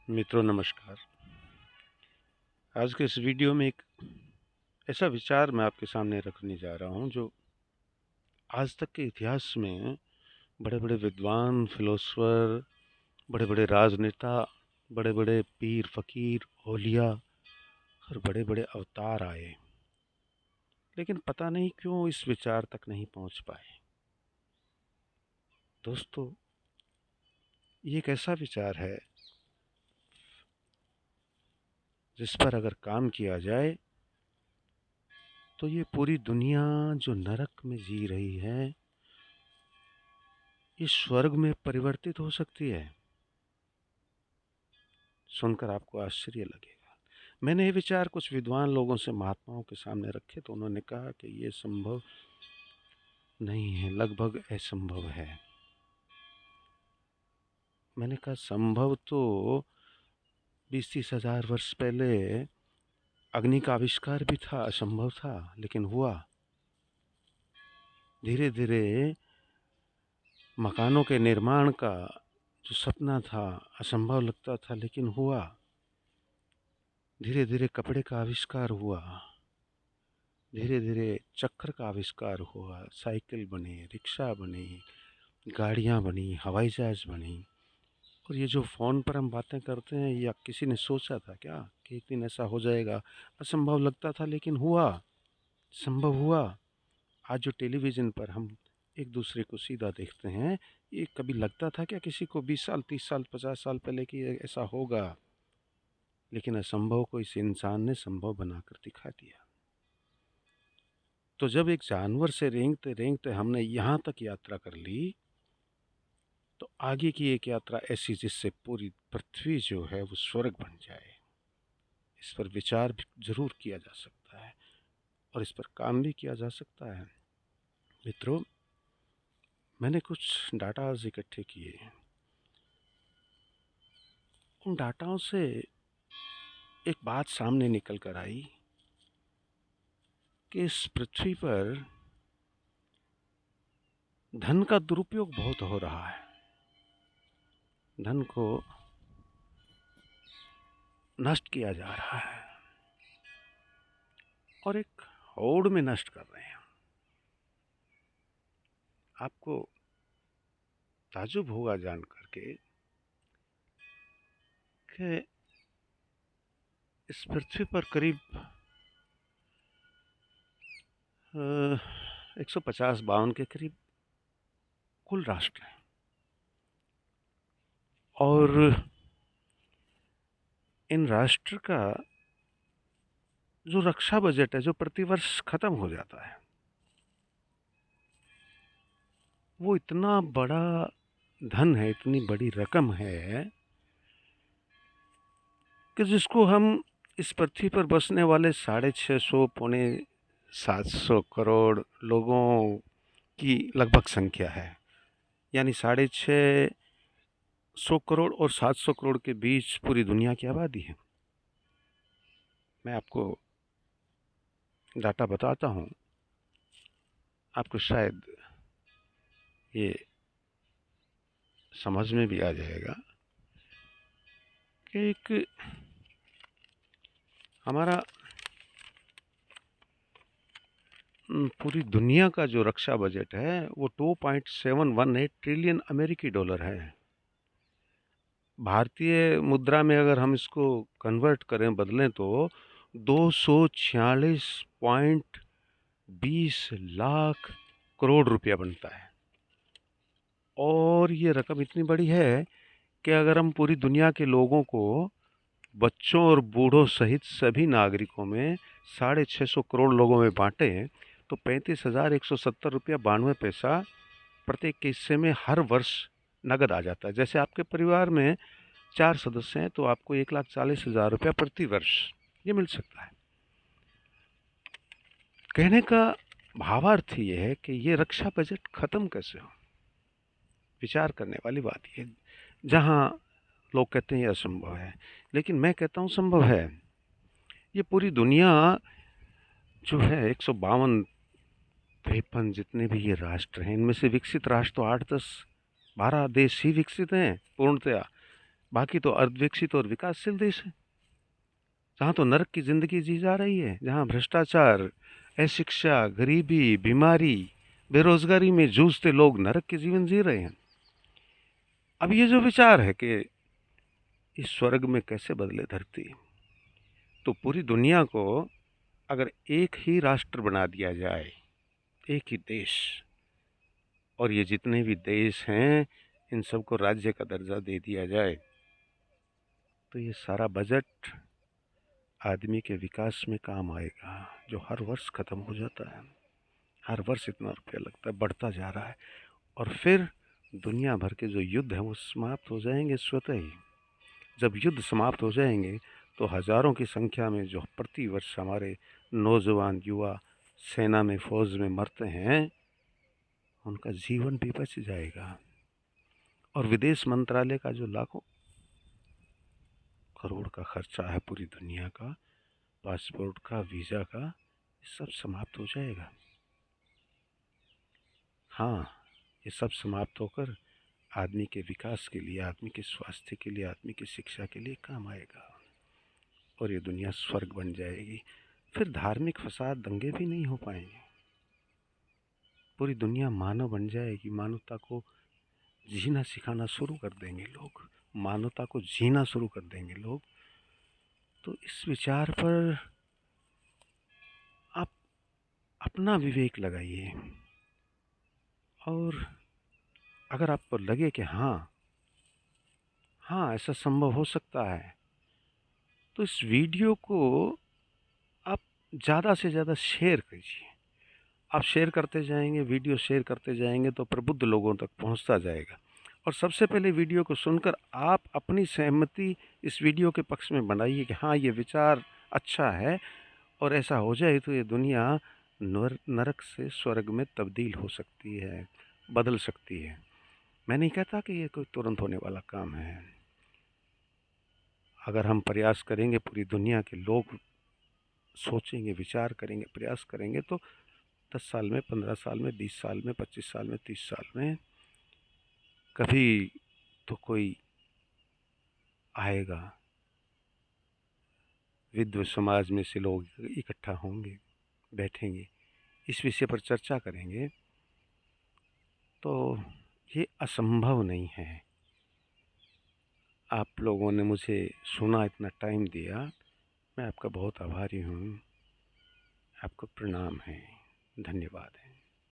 मित्रों नमस्कार। आज के इस वीडियो में एक ऐसा विचार मैं आपके सामने रखने जा रहा हूँ जो आज तक के इतिहास में बड़े-बड़े विद्वान, फिलोसोफर, बड़े-बड़े राजनेता, बड़े-बड़े पीर, फ़कीर, औलिया और बड़े-बड़े अवतार आए, लेकिन पता नहीं क्यों इस विचार तक नहीं पहुँच पाए। दोस्तों, ये एक ऐसा विचार है जिस पर अगर काम किया जाए तो ये पूरी दुनिया जो नरक में जी रही है, ये स्वर्ग में परिवर्तित हो सकती है। सुनकर आपको आश्चर्य लगेगा। मैंने ये विचार कुछ विद्वान लोगों से, महात्माओं के सामने रखे तो उन्होंने कहा कि ये संभव नहीं है, लगभग असंभव है। मैंने कहा संभव तो 20-30 हजार वर्ष पहले अग्नि का आविष्कार भी था, असंभव था, लेकिन हुआ। धीरे धीरे मकानों के निर्माण का जो सपना था, असंभव लगता था, लेकिन हुआ। धीरे धीरे कपड़े का आविष्कार हुआ, धीरे धीरे चक्र का आविष्कार हुआ, साइकिल बने, रिक्शा बनी, गाड़ियाँ बनी, हवाई जहाज बनी। और ये जो फ़ोन पर हम बातें करते हैं, या किसी ने सोचा था क्या कि एक दिन ऐसा हो जाएगा? असंभव लगता था लेकिन हुआ, संभव हुआ। आज जो टेलीविज़न पर हम एक दूसरे को सीधा देखते हैं, ये कभी लगता था क्या किसी को 20 साल, 30 साल, 50 साल पहले कि ये ऐसा होगा? लेकिन असंभव को इस इंसान ने संभव बनाकर दिखा दिया। तो जब एक जानवर से रेंगते रेंगते हमने यहाँ तक यात्रा कर ली, तो आगे की एक यात्रा ऐसी जिससे पूरी पृथ्वी जो है वो स्वर्ग बन जाए। इस पर विचार भी ज़रूर किया जा सकता है और इस पर काम भी किया जा सकता है। मित्रों, मैंने कुछ डाटाज इकट्ठे किए। उन डाटाओं से एक बात सामने निकल कर आई कि इस पृथ्वी पर धन का दुरुपयोग बहुत हो रहा है। धन को नष्ट किया जा रहा है और एक होड़ में नष्ट कर रहे हैं। आपको ताज्जुब होगा जान करके कि इस पृथ्वी पर करीब 150-52 के करीब कुल राष्ट्र हैं और इन राष्ट्र का जो रक्षा बजट है, जो प्रतिवर्ष खत्म हो जाता है, वो इतना बड़ा धन है, इतनी बड़ी रकम है कि जिसको हम इस पृथ्वी पर बसने वाले 650 पौने 700 करोड़ लोगों की लगभग संख्या है। यानी 650 करोड़ और 700 करोड़ के बीच पूरी दुनिया की आबादी है। मैं आपको डाटा बताता हूँ, आपको शायद ये समझ में भी आ जाएगा कि एक हमारा पूरी दुनिया का जो रक्षा बजट है वो 2.718 ट्रिलियन अमेरिकी डॉलर है। भारतीय मुद्रा में अगर हम इसको कन्वर्ट करें, बदलें, तो 246.20 लाख करोड़ रुपया बनता है। और ये रकम इतनी बड़ी है कि अगर हम पूरी दुनिया के लोगों को, बच्चों और बूढ़ों सहित सभी नागरिकों में 650 करोड़ लोगों में बांटें तो 35,170 रुपया 92 पैसा प्रत्येक के हिस्से में हर वर्ष नगद आ जाता है। जैसे आपके परिवार में 4 सदस्य हैं तो आपको 1,40,000 रुपया प्रति वर्ष ये मिल सकता है। कहने का भावार्थ ये है कि ये रक्षा बजट खत्म कैसे हो। विचार करने वाली बात ये, जहाँ लोग कहते हैं ये असंभव है, लेकिन मैं कहता हूँ संभव है। ये पूरी दुनिया जो है 152-53 जितने भी ये राष्ट्र हैं, इनमें से विकसित राष्ट्र तो 8-10-12 देश ही विकसित हैं पूर्णतया। बाकी तो अर्धविकसित और विकासशील देश है, जहाँ तो नरक की ज़िंदगी जी जा रही है, जहाँ भ्रष्टाचार, अशिक्षा, गरीबी, बीमारी, बेरोज़गारी में जूझते लोग नरक के जीवन जी रहे हैं। अब ये जो विचार है कि इस स्वर्ग में कैसे बदले धरती, तो पूरी दुनिया को अगर एक ही राष्ट्र बना दिया जाए, एक ही देश, और ये जितने भी देश हैं इन सबको राज्य का दर्जा दे दिया जाए, तो ये सारा बजट आदमी के विकास में काम आएगा, जो हर वर्ष ख़त्म हो जाता है। हर वर्ष इतना रुपया लगता है, बढ़ता जा रहा है, और फिर दुनिया भर के जो युद्ध हैं वो समाप्त हो जाएंगे स्वतः ही। जब युद्ध समाप्त हो जाएंगे तो हज़ारों की संख्या में जो प्रति वर्ष हमारे नौजवान युवा सेना में, फौज में मरते हैं, उनका जीवन भी बच जाएगा। और विदेश मंत्रालय का जो लाखों करोड़ का खर्चा है पूरी दुनिया का, पासपोर्ट का, वीज़ा का, ये सब समाप्त हो जाएगा। हाँ, ये सब समाप्त होकर आदमी के विकास के लिए, आदमी के स्वास्थ्य के लिए, आदमी की शिक्षा के लिए काम आएगा, और ये दुनिया स्वर्ग बन जाएगी। फिर धार्मिक फसाद, दंगे भी नहीं हो पाएंगे। पूरी दुनिया मानव बन जाएगी, मानवता को जीना सिखाना शुरू कर देंगे लोग, मानवता को जीना शुरू कर देंगे लोग। तो इस विचार पर आप अपना विवेक लगाइए, और अगर आपको लगे कि हाँ हाँ ऐसा संभव हो सकता है, तो इस वीडियो को आप ज़्यादा से ज़्यादा शेयर कीजिए। आप शेयर करते जाएंगे, वीडियो शेयर करते जाएंगे, तो प्रबुद्ध लोगों तक पहुंचता जाएगा। और सबसे पहले वीडियो को सुनकर आप अपनी सहमति इस वीडियो के पक्ष में बनाइए कि हाँ, ये विचार अच्छा है, और ऐसा हो जाए तो ये दुनिया नरक से स्वर्ग में तब्दील हो सकती है, बदल सकती है। मैं नहीं कहता कि ये कोई तुरंत होने वाला काम है। अगर हम प्रयास करेंगे, पूरी दुनिया के लोग सोचेंगे, विचार करेंगे, प्रयास करेंगे, तो 10 साल में, 15 साल में, 20 साल में, 25 साल में, 30 साल में कभी तो कोई आएगा, विद्व समाज में से लोग इकट्ठा होंगे, बैठेंगे, इस विषय पर चर्चा करेंगे। तो ये असंभव नहीं है। आप लोगों ने मुझे सुना, इतना टाइम दिया, मैं आपका बहुत आभारी हूँ। आपको प्रणाम है, धन्यवाद है।